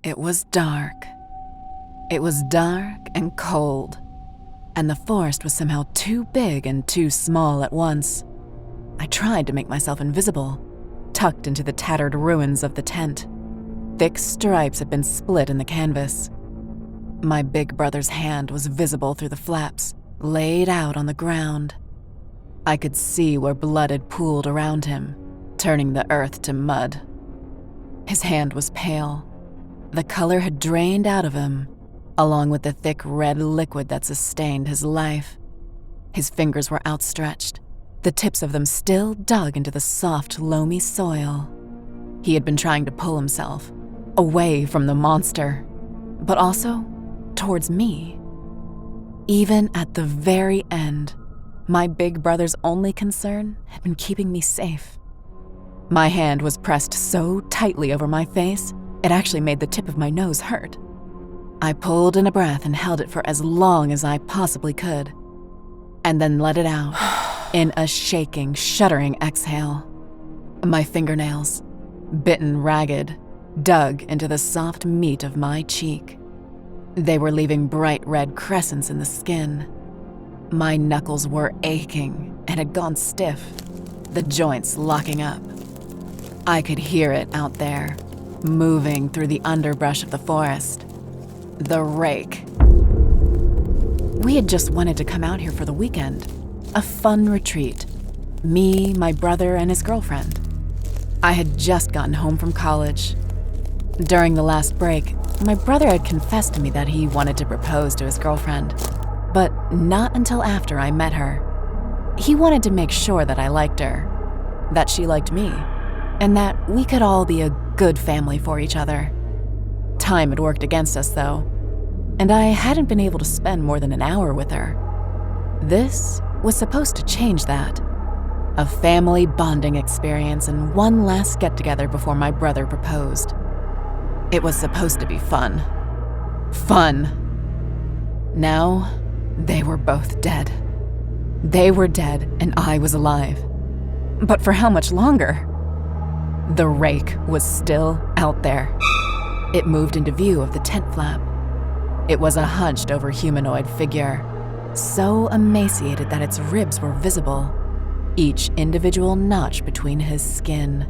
It was dark. It was dark and cold, and the forest was somehow too big and too small at once. I tried to make myself invisible, tucked into the tattered ruins of the tent. Thick stripes had been split in the canvas. My big brother's hand was visible through the flaps, laid out on the ground. I could see where blood had pooled around him, turning the earth to mud. His hand was pale. The color had drained out of him, along with the thick red liquid that sustained his life. His fingers were outstretched, the tips of them still dug into the soft, loamy soil. He had been trying to pull himself away from the monster, but also towards me. Even at the very end, my big brother's only concern had been keeping me safe. My hand was pressed so tightly over my face, it actually made the tip of my nose hurt. I pulled in a breath and held it for as long as I possibly could, and then let it out in a shaking, shuddering exhale. My fingernails, bitten ragged, dug into the soft meat of my cheek. They were leaving bright red crescents in the skin. My knuckles were aching and had gone stiff, the joints locking up. I could hear it out there, moving through the underbrush of the forest. The Rake. We had just wanted to come out here for the weekend, a fun retreat. Me, my brother, and his girlfriend. I had just gotten home from college. During the last break, my brother had confessed to me that he wanted to propose to his girlfriend, but not until after I met her. He wanted to make sure that I liked her, that she liked me, and that we could all be a good family for each other. Time had worked against us, though, and I hadn't been able to spend more than an hour with her. This was supposed to change that. A family bonding experience and one last get-together before my brother proposed. It was supposed to be fun. Fun. Now, they were both dead. They were dead and I was alive. But for how much longer? The Rake was still out there. It moved into view of the tent flap. It was a hunched-over humanoid figure, so emaciated that its ribs were visible, each individual notch between his skin.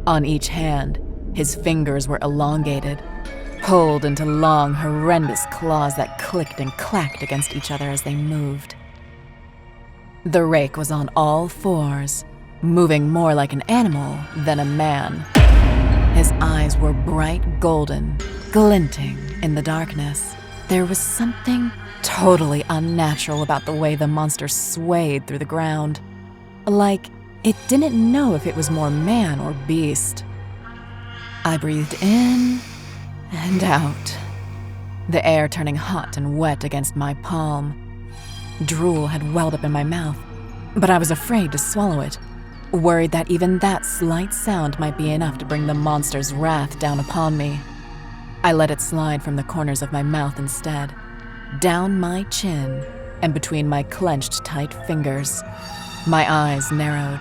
On each hand, his fingers were elongated, pulled into long, horrendous claws that clicked and clacked against each other as they moved. The Rake was on all fours, moving more like an animal than a man. His eyes were bright golden, glinting in the darkness. There was something totally unnatural about the way the monster swayed through the ground, like it didn't know if it was more man or beast. I breathed in and out, the air turning hot and wet against my palm. Drool had welled up in my mouth, but I was afraid to swallow it, worried that even that slight sound might be enough to bring the monster's wrath down upon me. I let it slide from the corners of my mouth instead, down my chin and between my clenched tight fingers. My eyes narrowed,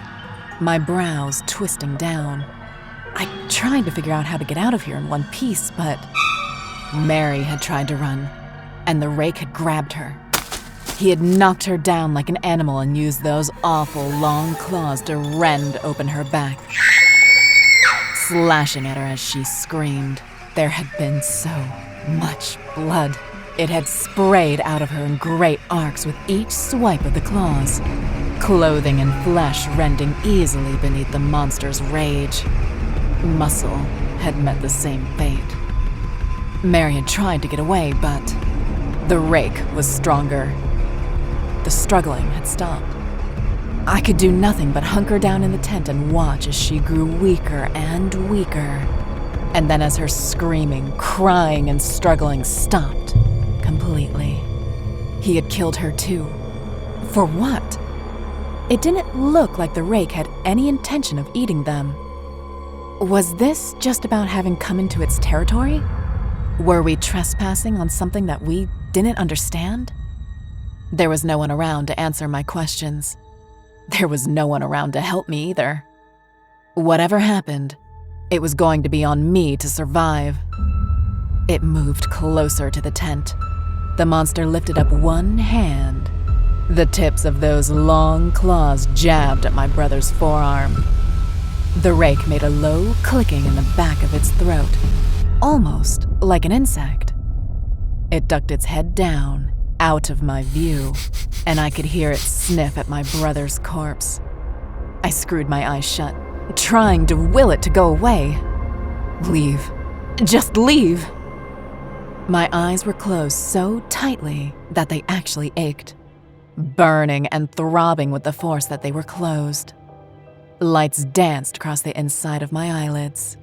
my brows twisting down. I tried to figure out how to get out of here in one piece, but Mary had tried to run, and the Rake had grabbed her. He had knocked her down like an animal and used those awful long claws to rend open her back, slashing at her as she screamed. There had been so much blood. It had sprayed out of her in great arcs with each swipe of the claws, clothing and flesh rending easily beneath the monster's rage. Muscle had met the same fate. Mary had tried to get away, but the Rake was stronger. The struggling had stopped. I could do nothing but hunker down in the tent and watch as she grew weaker and weaker. And then as her screaming, crying, and struggling stopped completely. He had killed her too. For what? It didn't look like the Rake had any intention of eating them. Was this just about having come into its territory? Were we trespassing on something that we didn't understand? There was no one around to answer my questions. There was no one around to help me either. Whatever happened, it was going to be on me to survive. It moved closer to the tent. The monster lifted up one hand. The tips of those long claws jabbed at my brother's forearm. The rake made a low clicking in the back of its throat, almost like an insect. It ducked its head down, out of my view, and I could hear it sniff at my brother's corpse. I screwed my eyes shut, trying to will it to go away. Leave. Just leave. My eyes were closed so tightly that they actually ached, burning and throbbing with the force that they were closed. Lights danced across the inside of my eyelids.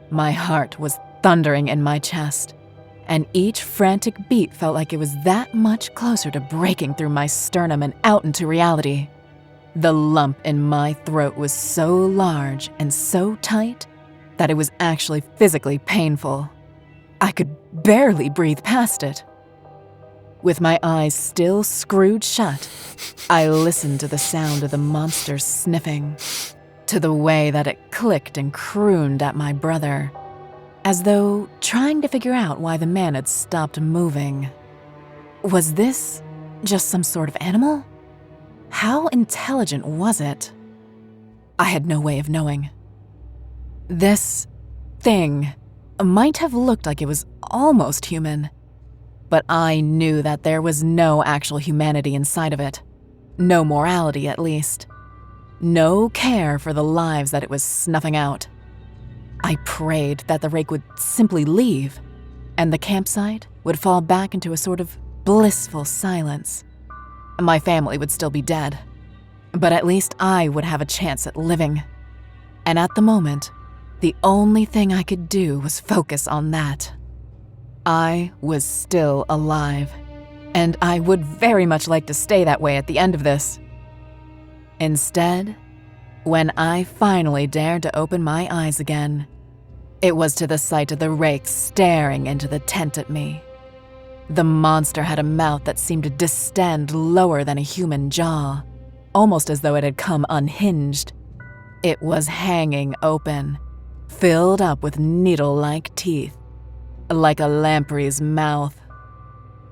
My heart was thundering in my chest, and each frantic beat felt like it was that much closer to breaking through my sternum and out into reality. The lump in my throat was so large and so tight that it was actually physically painful. I could barely breathe past it. With my eyes still screwed shut, I listened to the sound of the monster's sniffing, to the way that it clicked and crooned at my brother, as though trying to figure out why the man had stopped moving. Was this just some sort of animal? How intelligent was it? I had no way of knowing. This thing might have looked like it was almost human, but I knew that there was no actual humanity inside of it. No morality, at least. No care for the lives that it was snuffing out. I prayed that the rake would simply leave, and the campsite would fall back into a sort of blissful silence. My family would still be dead, but at least I would have a chance at living. And at the moment, the only thing I could do was focus on that. I was still alive, and I would very much like to stay that way at the end of this. Instead, when I finally dared to open my eyes again, it was to the sight of the rake staring into the tent at me. The monster had a mouth that seemed to distend lower than a human jaw, almost as though it had come unhinged. It was hanging open, filled up with needle-like teeth, like a lamprey's mouth.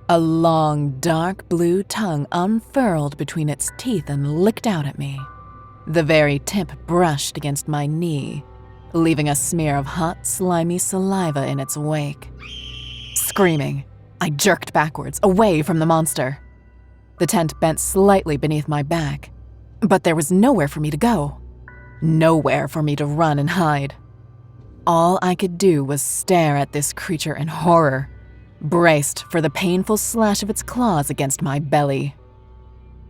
A long, dark blue tongue unfurled between its teeth and licked out at me. The very tip brushed against my knee, leaving a smear of hot, slimy saliva in its wake. Screaming, I jerked backwards, away from the monster. The tent bent slightly beneath my back, but there was nowhere for me to go. Nowhere for me to run and hide. All I could do was stare at this creature in horror, braced for the painful slash of its claws against my belly.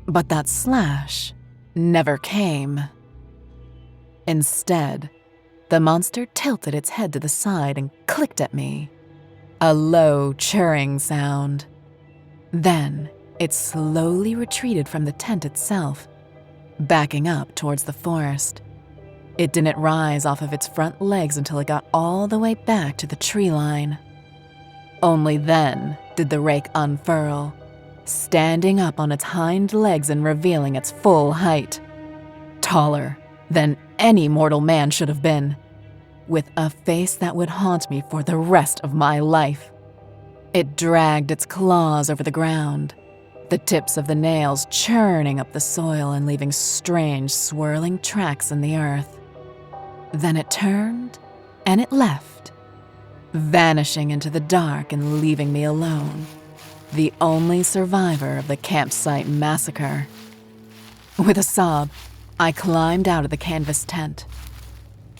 But that slash never came. Instead, the monster tilted its head to the side and clicked at me. A low, churring sound. Then, it slowly retreated from the tent itself, backing up towards the forest. It didn't rise off of its front legs until it got all the way back to the tree line. Only then did the rake unfurl, standing up on its hind legs and revealing its full height. Taller than any mortal man should have been, with a face that would haunt me for the rest of my life. It dragged its claws over the ground, the tips of the nails churning up the soil and leaving strange, swirling tracks in the earth. Then it turned and it left, vanishing into the dark and leaving me alone, the only survivor of the campsite massacre. With a sob, I climbed out of the canvas tent.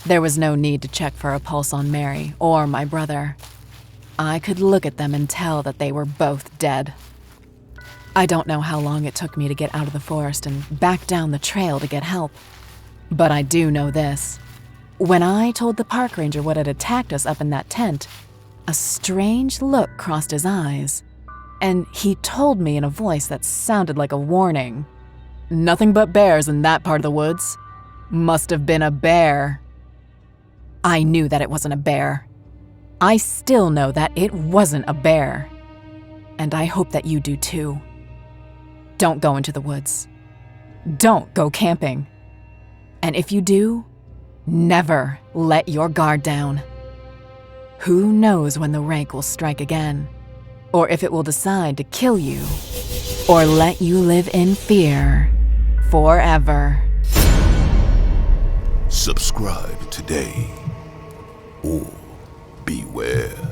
There was no need to check for a pulse on Mary or my brother. I could look at them and tell that they were both dead. I don't know how long it took me to get out of the forest and back down the trail to get help. But I do know this. When I told the park ranger what had attacked us up in that tent, a strange look crossed his eyes, and he told me in a voice that sounded like a warning. "Nothing but bears in that part of the woods. Must have been a bear." I knew that it wasn't a bear. I still know that it wasn't a bear. And I hope that you do too. Don't go into the woods. Don't go camping. And if you do, never let your guard down. Who knows when the Rake will strike again, or if it will decide to kill you, or let you live in fear forever. Subscribe today, or beware.